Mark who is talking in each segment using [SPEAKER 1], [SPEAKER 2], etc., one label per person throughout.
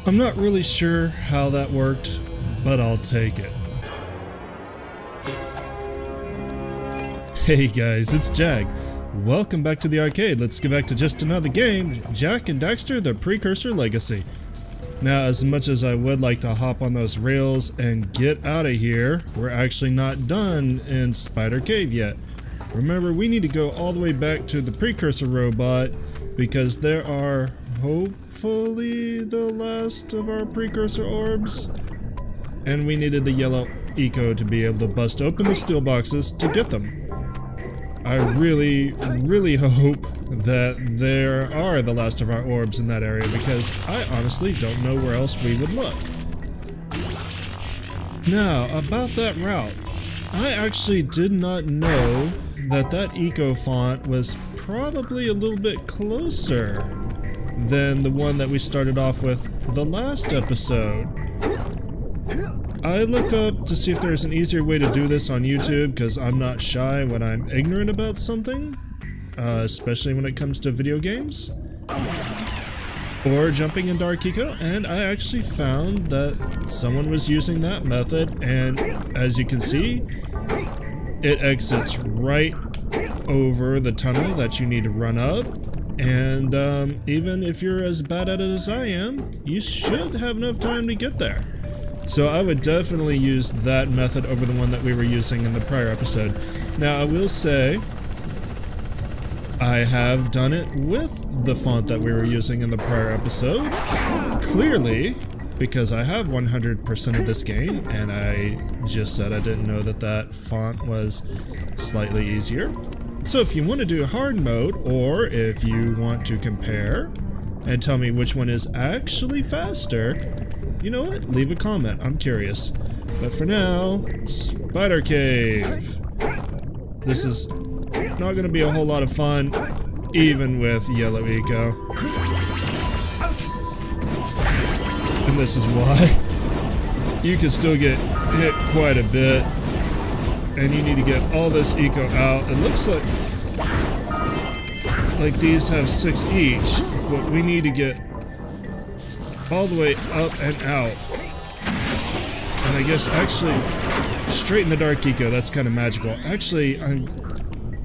[SPEAKER 1] I'm not really sure how that worked, but I'll take it. Hey guys, it's Jag. Welcome back to the arcade. Let's get back to just another game, Jak and Daxter, the Precursor Legacy. Now, as much as I would like to hop on those rails and get out of here, we're actually not done in Spider Cave yet. Remember, we need to go all the way back to the Precursor robot because there are hopefully the last of our Precursor orbs. And we needed the yellow eco to be able to bust open the steel boxes to get them. I really hope that there are the last of our orbs in that area because I honestly don't know where else we would look. Now, about that route, I actually did not know that that eco font was probably a little bit closer than the one that we started off with the last episode. I looked up to see if there's an easier way to do this on YouTube because I'm not shy when I'm ignorant about something, especially when it comes to video games or jumping in Dark Eco, and I actually found that someone was using that method, and as you can see, it exits right over the tunnel that you need to run up. And even if you're as bad at it as I am, you should have enough time to get there. So I would definitely use that method over the one that we were using in the prior episode. Now I will say, I have done it with the font that we were using in the prior episode. Clearly, because I have 100% of this game, and I just said I didn't know that that font was slightly easier. So if you want to do hard mode, or if you want to compare and tell me which one is actually faster, you know what? Leave a comment. I'm curious. But for now, Spider Cave. This is not going to be a whole lot of fun, even with yellow eco. And this is why. You can still get hit quite a bit. And you need to get all this eco out. It looks like these have 6 each, but we need to get all the way up and out. And I guess actually straight in the dark eco, that's kind of magical. Actually,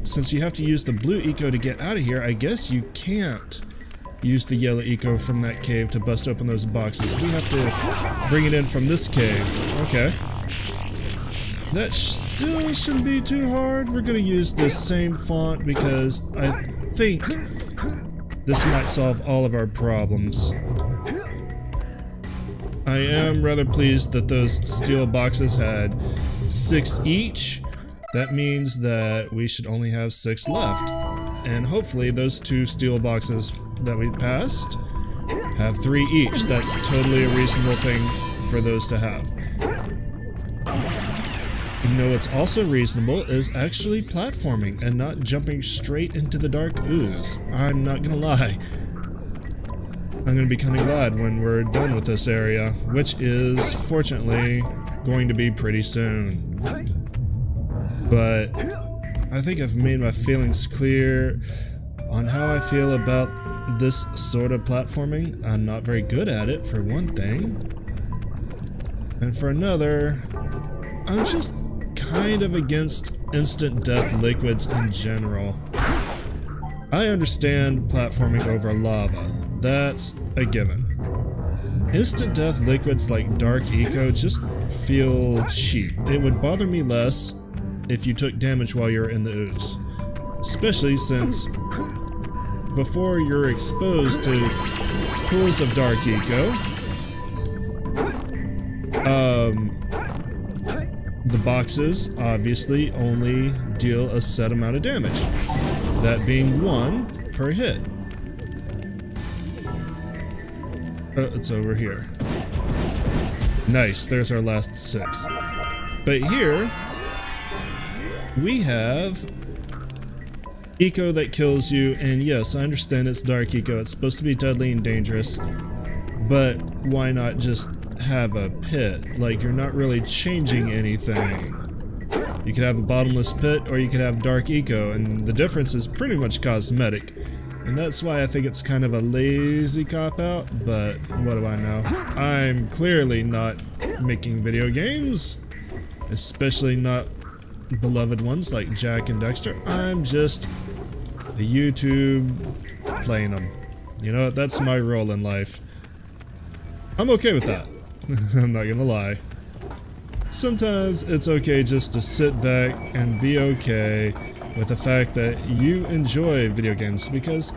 [SPEAKER 1] since you have to use the blue eco to get out of here, I guess you can't use the yellow eco from that cave to bust open those boxes. We have to bring it in from this cave. Okay. That still shouldn't be too hard. We're going to use this same font because I think this might solve all of our problems. I am rather pleased that those steel boxes had 6 each. That means that we should only have 6 left. And hopefully those 2 steel boxes that we passed have 3 each. That's totally a reasonable thing for those to have. You know what's also reasonable is actually platforming and not jumping straight into the dark ooze. I'm not gonna lie. I'm gonna be kind of glad when we're done with this area, which is fortunately going to be pretty soon. But I think I've made my feelings clear on how I feel about this sort of platforming. I'm not very good at it, for one thing. And for another, I'm just kind of against instant death liquids in general. I understand platforming over lava. That's a given. Instant death liquids like Dark Eco just feel cheap. It would bother me less if you took damage while you're in the ooze. Especially since before you're exposed to pools of Dark Eco, the boxes obviously only deal a set amount of damage, that being 1 per hit. Oh, it's over here. Nice, there's our last 6. But here, we have eco that kills you, and yes, I understand it's dark eco, it's supposed to be deadly and dangerous, but why not just have a pit? Like, you're not really changing anything. You could have a bottomless pit, or you could have dark eco, and the difference is pretty much cosmetic. And that's why I think it's kind of a lazy cop-out, but what do I know? I'm clearly not making video games, especially not beloved ones like Jak and Daxter. I'm just the YouTube playing them. You know, that's my role in life. I'm okay with that. I'm not gonna lie. Sometimes it's okay just to sit back and be okay with the fact that you enjoy video games, because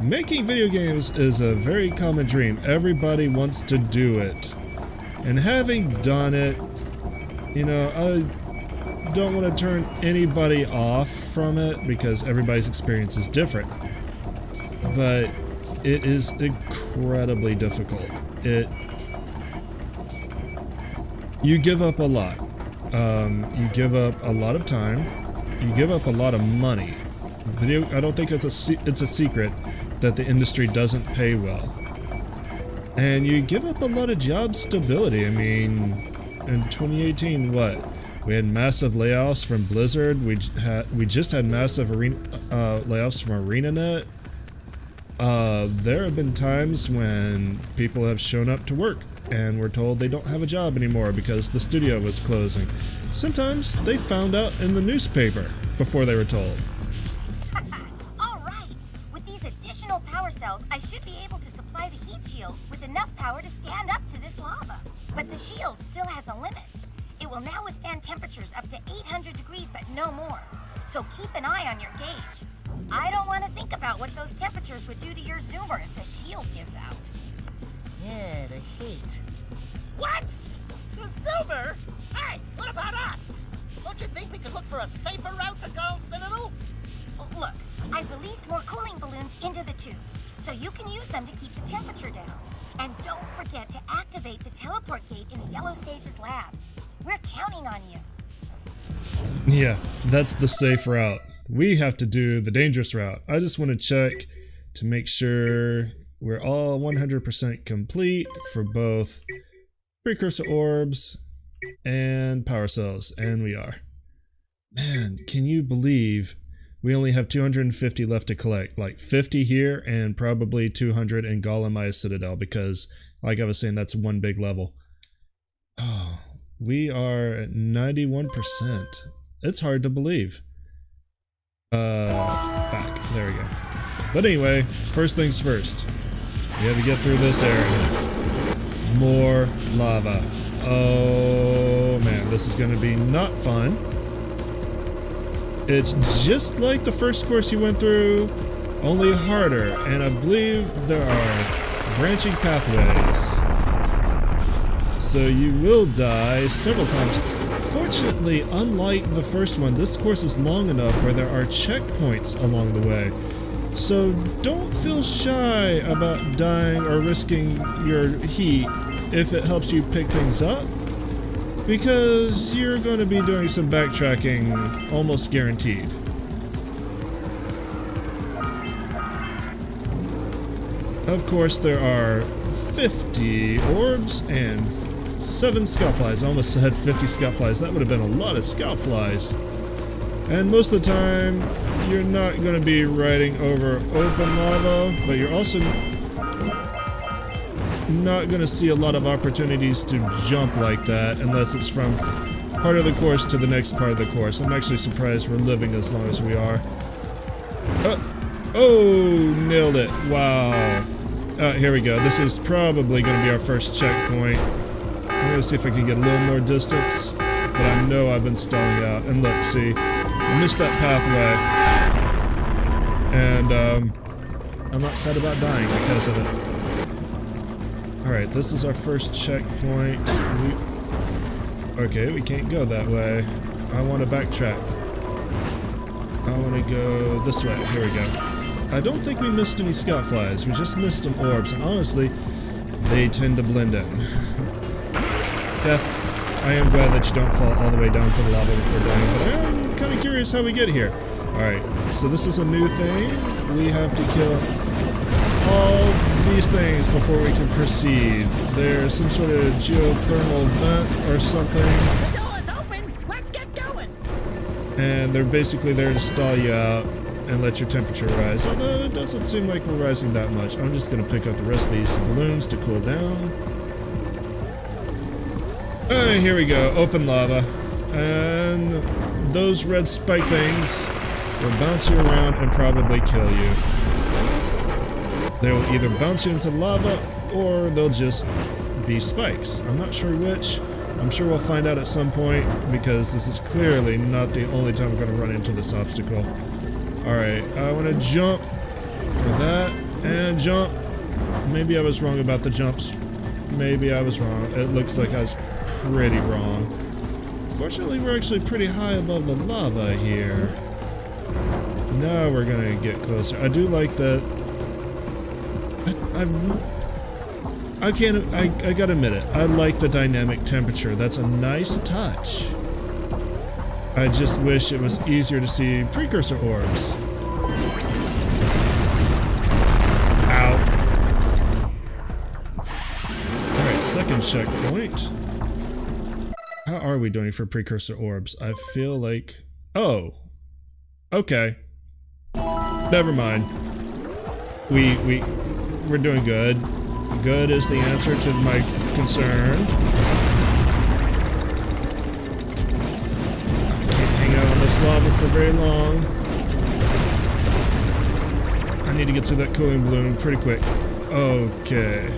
[SPEAKER 1] making video games is a very common dream. Everybody wants to do it. And having done it, you know, I don't want to turn anybody off from it because everybody's experience is different. But it is incredibly difficult. You give up a lot. You give up a lot of time. You give up a lot of money. I don't think it's a secret that the industry doesn't pay well. And you give up a lot of job stability. I mean, in 2018, what? We had massive layoffs from Blizzard. We just had massive layoffs from ArenaNet. There have been times when people have shown up to work and were told they don't have a job anymore because the studio was closing. Sometimes they found out in the newspaper before they were told.
[SPEAKER 2] Alright, with these additional power cells, I should be able to supply the heat shield with enough power to stand up to this lava. But the shield still has a limit. It will now withstand temperatures up to 800 degrees, but no more. So keep an eye on your gauge. I don't want to think about what those temperatures would do to your zoomer if the shield gives out.
[SPEAKER 3] Yeah, the heat.
[SPEAKER 4] What? The Zoomer? Hey, what about us? Don't you think we could look for a safer route to Gull Citadel?
[SPEAKER 2] Look, I've released more cooling balloons into the tube, so you can use them to keep the temperature down. And don't forget to activate the teleport gate in the Yellow Sage's lab. We're counting on you.
[SPEAKER 1] Yeah, that's the safe route. We have to do the dangerous route. I just want to check to make sure we're all 100% complete for both precursor orbs and power cells, and we are. Man, can you believe we only have 250 left to collect? Like 50 here and probably 200 in Golemaya Citadel, because like I was saying, that's one big level. Oh, we are at 91%. It's hard to believe. Back. There we go. But anyway, first things first. We have to get through this area. More lava. Oh man, this is gonna be not fun. It's just like the first course you went through, only harder, and I believe there are branching pathways. So you will die several times. Fortunately, unlike the first one, this course is long enough where there are checkpoints along the way. So don't feel shy about dying or risking your heat if it helps you pick things up, because you're going to be doing some backtracking almost guaranteed. Of course, there are 50 orbs and 7 scoutflies. I almost said 50 scoutflies. That would have been a lot of scoutflies. And most of the time, you're not going to be riding over open lava, but you're also not going to see a lot of opportunities to jump like that unless it's from part of the course to the next part of the course. I'm actually surprised we're living as long as we are. Oh, nailed it. Wow. Here we go. This is probably going to be our first checkpoint. I'm going to see if I can get a little more distance, but I know I've been stalling out. And look, see, I missed that pathway, and I'm not sad about dying because of it. Alright, this is our first checkpoint. Okay, we can't go that way. I want to backtrack. I want to go this way. Here we go. I don't think we missed any scout flies. We just missed some orbs, and honestly, they tend to blend in. Beth, I am glad that you don't fall all the way down to the lava before dying, but I am kind of curious how we get here. Alright, so this is a new thing. We have to kill all these things before we can proceed. There's some sort of geothermal vent or something.
[SPEAKER 4] The door is open. Let's get going.
[SPEAKER 1] And they're basically there to stall you out and let your temperature rise. Although it doesn't seem like we're rising that much. I'm just going to pick up the rest of these balloons to cool down. Alright, here we go. Open lava. And those red spike things will bounce you around and probably kill you. They will either bounce you into the lava or they'll just be spikes. I'm not sure which. I'm sure we'll find out at some point because this is clearly not the only time we're going to run into this obstacle. Alright, I want to jump for that and jump. Maybe I was wrong about the jumps. Maybe I was wrong. It looks like I was pretty wrong. Fortunately, we're actually pretty high above the lava here. Now we're gonna get closer. I do like that. I gotta admit it. I like the dynamic temperature. That's a nice touch. I just wish it was easier to see precursor orbs. Ow. Alright, second checkpoint. How are we doing for precursor orbs? I feel like... Oh. Okay. Never mind. We're doing good. Good is the answer to my concern. I can't hang out on this lava for very long. I need to get to that cooling balloon pretty quick. Okay.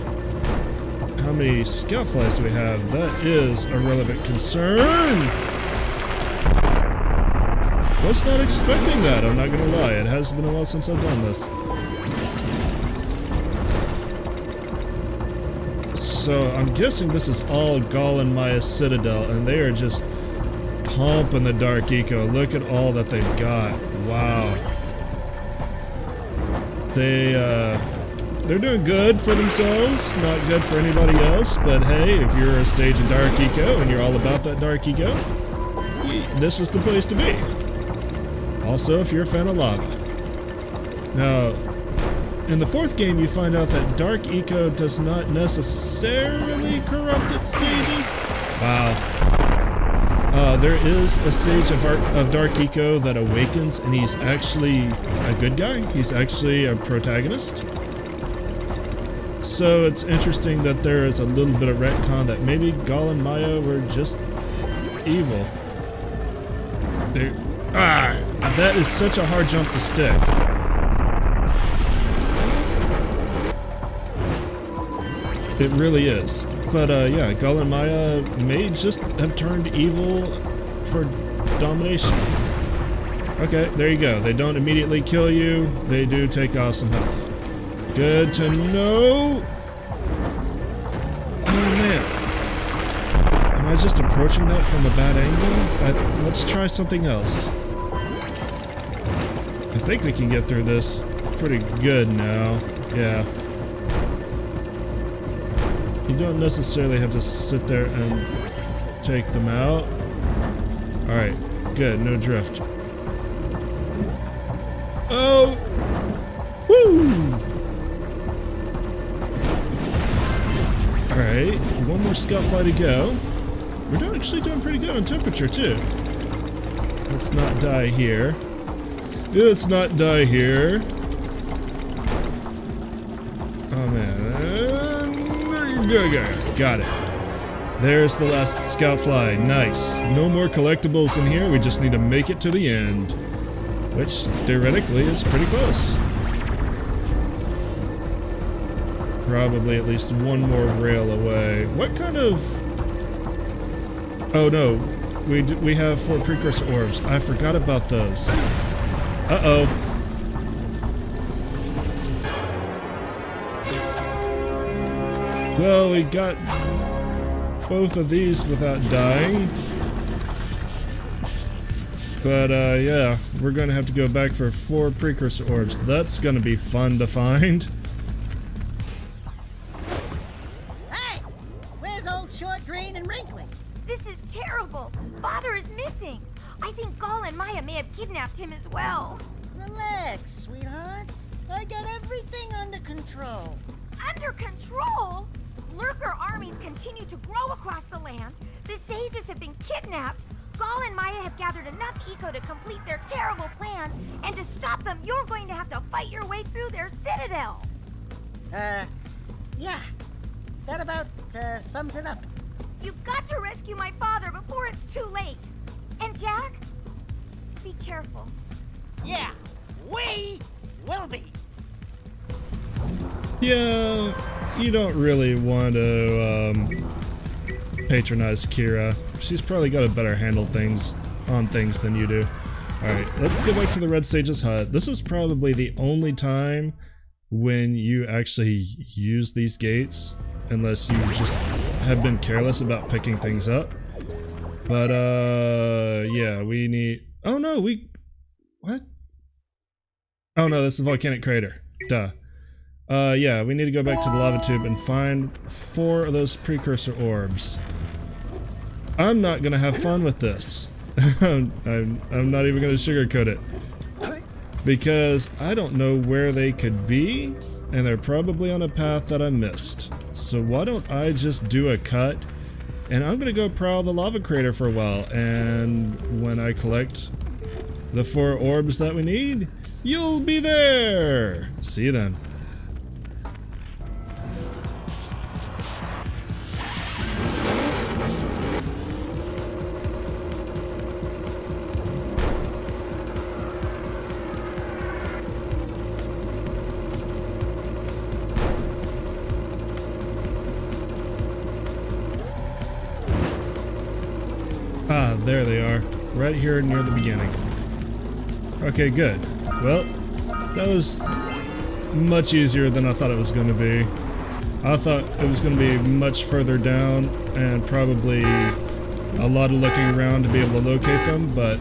[SPEAKER 1] How many scout flies do we have? That is a relevant concern. Was not expecting that, I'm not gonna lie. It has been a while since I've done this. So I'm guessing this is all Gall and Maya's Citadel, and they are just pumping the Dark Eco. Look at all that they've got. Wow. They're doing good for themselves, not good for anybody else, but hey, if you're a sage of Dark Eco and you're all about that Dark Eco, this is the place to be. Also, if you're a fan of lava. Now, in the fourth game, you find out that Dark Eco does not necessarily corrupt its sages. Wow. There is a sage of Dark Eco that awakens, and he's actually a good guy. He's actually a protagonist. So it's interesting that there is a little bit of retcon that maybe Gall and Maya were just evil. That is such a hard jump to stick. It really is. But yeah, Gall and Maya may just have turned evil for domination. Okay, there you go. They don't immediately kill you. They do take off some health. Good to know. Oh man. Am I just approaching that from a bad angle? Let's try something else. I think we can get through this pretty good now. Yeah. You don't necessarily have to sit there and take them out. Alright, good, no drift. Oh! Woo! Alright, one more scout fly to go. We're actually doing pretty good on temperature too. Let's not die here. Let's not die here. Oh man. Got it. There's the last scout fly. Nice. No more collectibles in here. We just need to make it to the end. Which, theoretically, is pretty close. Probably at least one more rail away. What kind of... Oh no. We have 4 precursor orbs. I forgot about those. Uh-oh. Well, we got both of these without dying. But yeah, we're gonna have to go back for 4 precursor orbs. That's gonna be fun to find.
[SPEAKER 3] Hey! Where's old Short, Green, and Wrinkly?
[SPEAKER 2] This is terrible. Father is missing. I think Gall and Maya may have kidnapped him as well.
[SPEAKER 3] Relax, sweetheart. I got everything under control.
[SPEAKER 2] Under control? Lurker armies continue to grow across the land. The sages have been kidnapped. Gall and Maya have gathered enough eco to complete their terrible plan, and to stop them, you're going to have to fight your way through their citadel.
[SPEAKER 3] Yeah. That about, sums it up.
[SPEAKER 2] You've got to rescue my father before it's too late. And Jack, be careful.
[SPEAKER 4] Yeah, we will be.
[SPEAKER 1] Yeah, you don't really want to patronize Kira. She's probably got a better handle on things than you do. Alright, let's go back to the Red Sage's hut. This is probably the only time when you actually use these gates, unless you just have been careless about picking things up. But yeah, we need... Oh no, what? Oh no, that's the Volcanic Crater. Duh. Yeah, we need to go back to the lava tube and find 4 of those precursor orbs. I'm not gonna have fun with this. I'm not even gonna sugarcoat it. Because I don't know where they could be, and they're probably on a path that I missed. So why don't I just do a cut, and I'm gonna go prowl the lava crater for a while, and when I collect the 4 orbs that we need, you'll be there! See you then. Ah, there they are. Right here near the beginning. Okay, good. Well, that was much easier than I thought it was going to be. I thought it was going to be much further down and probably a lot of looking around to be able to locate them, but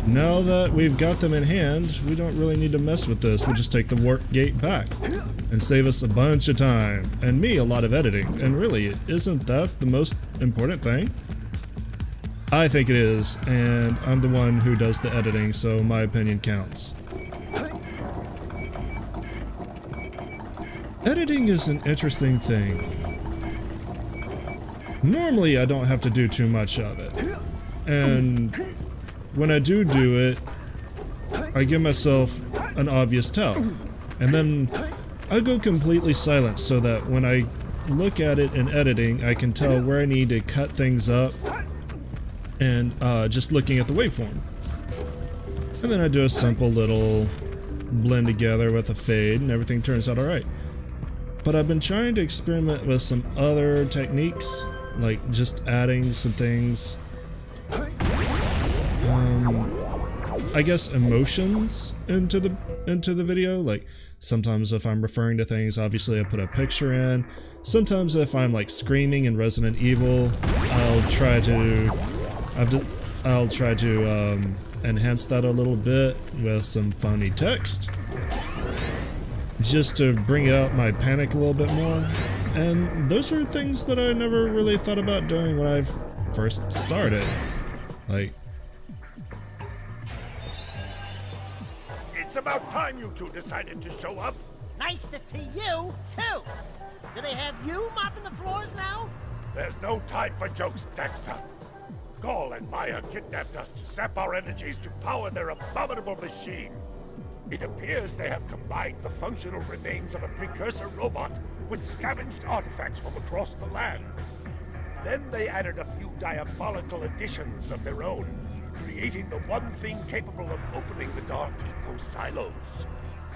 [SPEAKER 1] now that we've got them in hand, we don't really need to mess with this. We'll just take the warp gate back and save us a bunch of time, and me a lot of editing. And really, isn't that the most important thing? I think it is, and I'm the one who does the editing, so my opinion counts. Editing is an interesting thing. Normally I don't have to do too much of it, and when I do it, I give myself an obvious tell, and then I go completely silent so that when I look at it in editing, I can tell where I need to cut things up, and just looking at the waveform. And then I do a simple little blend together with a fade, and everything turns out alright. But I've been trying to experiment with some other techniques, like just adding some things, I guess emotions into the video. Like sometimes if I'm referring to things, obviously I put a picture in. Sometimes if I'm like screaming in Resident Evil, I'll try to enhance that a little bit with some funny text, just to bring out my panic a little bit more. And those are things that I never really thought about doing when I first started. Like,
[SPEAKER 5] it's about time you two decided to show up.
[SPEAKER 3] Nice to see you, too. Do they have you mopping the floors now?
[SPEAKER 5] There's no time for jokes, Daxter. Gall and Maya kidnapped us to sap our energies to power their abominable machine. It appears they have combined the functional remains of a precursor robot with scavenged artifacts from across the land. Then they added a few diabolical additions of their own, creating the one thing capable of opening the dark eco silos.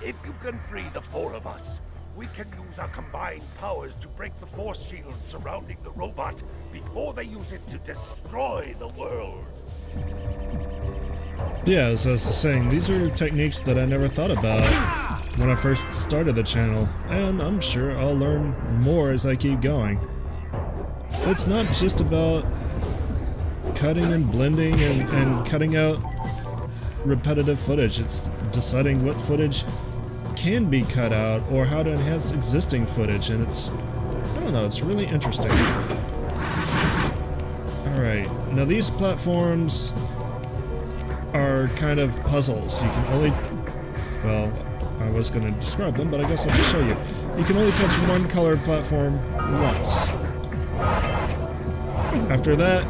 [SPEAKER 5] If you can free the 4 of us, we can use our combined powers to break the force shield surrounding the robot before they use it to destroy the world.
[SPEAKER 1] yeah, as I was saying, these are techniques that I never thought about. when I first started the channel, and I'm sure I'll learn more as I keep going. It's not just about cutting and blending and cutting out repetitive footage. It's deciding what footage can be cut out or how to enhance existing footage, and it's, I don't know, it's really interesting. Alright, now these platforms are kind of puzzles. You can only, well, I was going to describe them, but I guess I'll just show you. You can only touch one colored platform once. After that,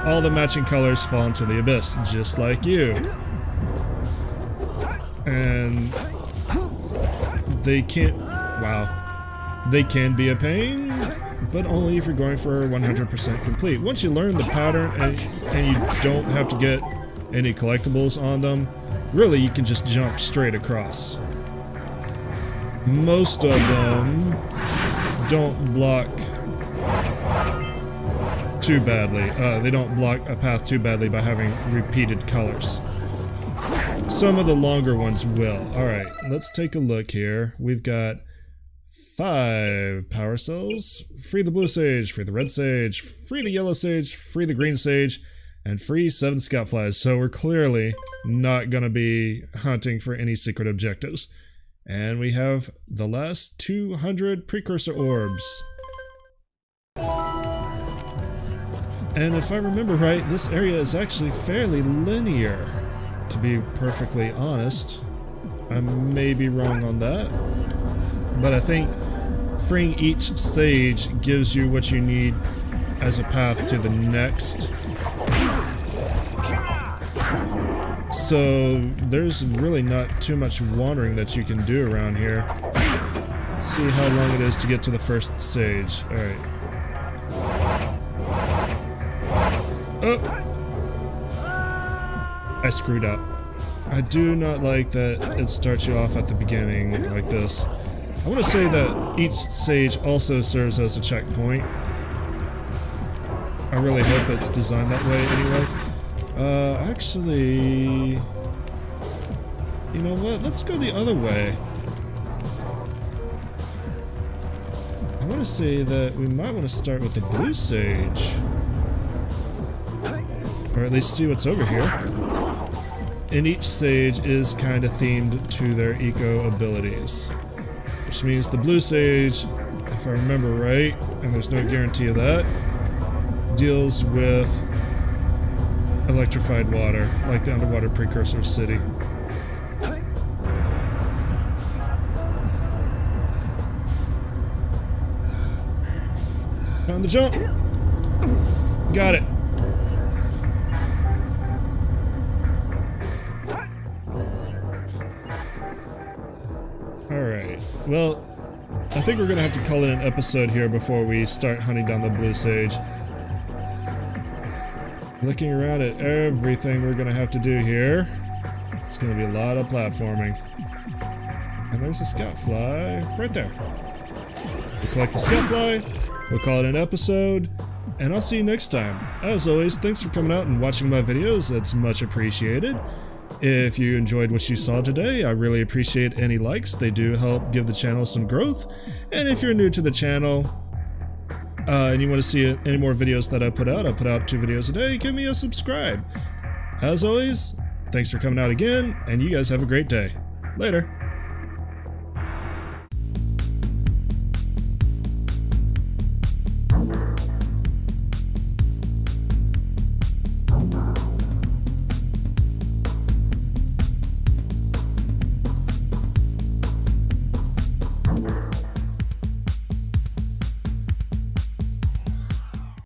[SPEAKER 1] all the matching colors fall into the abyss, just like you. And they can't, wow, they can be a pain, but only if you're going for 100% complete. Once you learn the pattern and you don't have to get any collectibles on them, really you can just jump straight across. Most of them don't block too badly. They don't block a path too badly by having repeated colors. Some of the longer ones will. Alright, let's take a look here. We've got 5 power cells. Free the blue sage, free the red sage, free the yellow sage, free the green sage, and free 7 scout flies. So we're clearly not going to be hunting for any secret objectives. And we have the last 200 precursor orbs. And if I remember right, this area is actually fairly linear, to be perfectly honest. I may be wrong on that, but I think freeing each stage gives you what you need as a path to the next. So there's really not too much wandering that you can do around here. Let's see how long it is to get to the first stage. Alright. Oh! I screwed up. I do not like that it starts you off at the beginning like this. I want to say that each stage also serves as a checkpoint. I really hope it's designed that way anyway. Actually, you know what? Let's go the other way. I want to say that we might want to start with the blue sage. Or at least see what's over here. And each sage is kind of themed to their eco abilities. Which means the blue sage, if I remember right, and there's no guarantee of that, deals with electrified water, like the underwater precursor city. On the jump! Got it! Alright, well, I think we're gonna have to call it an episode here before we start hunting down the blue sage. Looking around at everything we're gonna have to do here, it's gonna be a lot of platforming. And there's a scout fly right there. We'll collect the scout fly, we'll call it an episode, and I'll see you next time. As always, thanks for coming out and watching my videos, it's much appreciated. If you enjoyed what you saw today, I really appreciate any likes, they do help give the channel some growth. And if you're new to the channel, and you want to see any more videos that I put out 2 videos a day, give me a subscribe. As always, thanks for coming out again, and you guys have a great day. Later.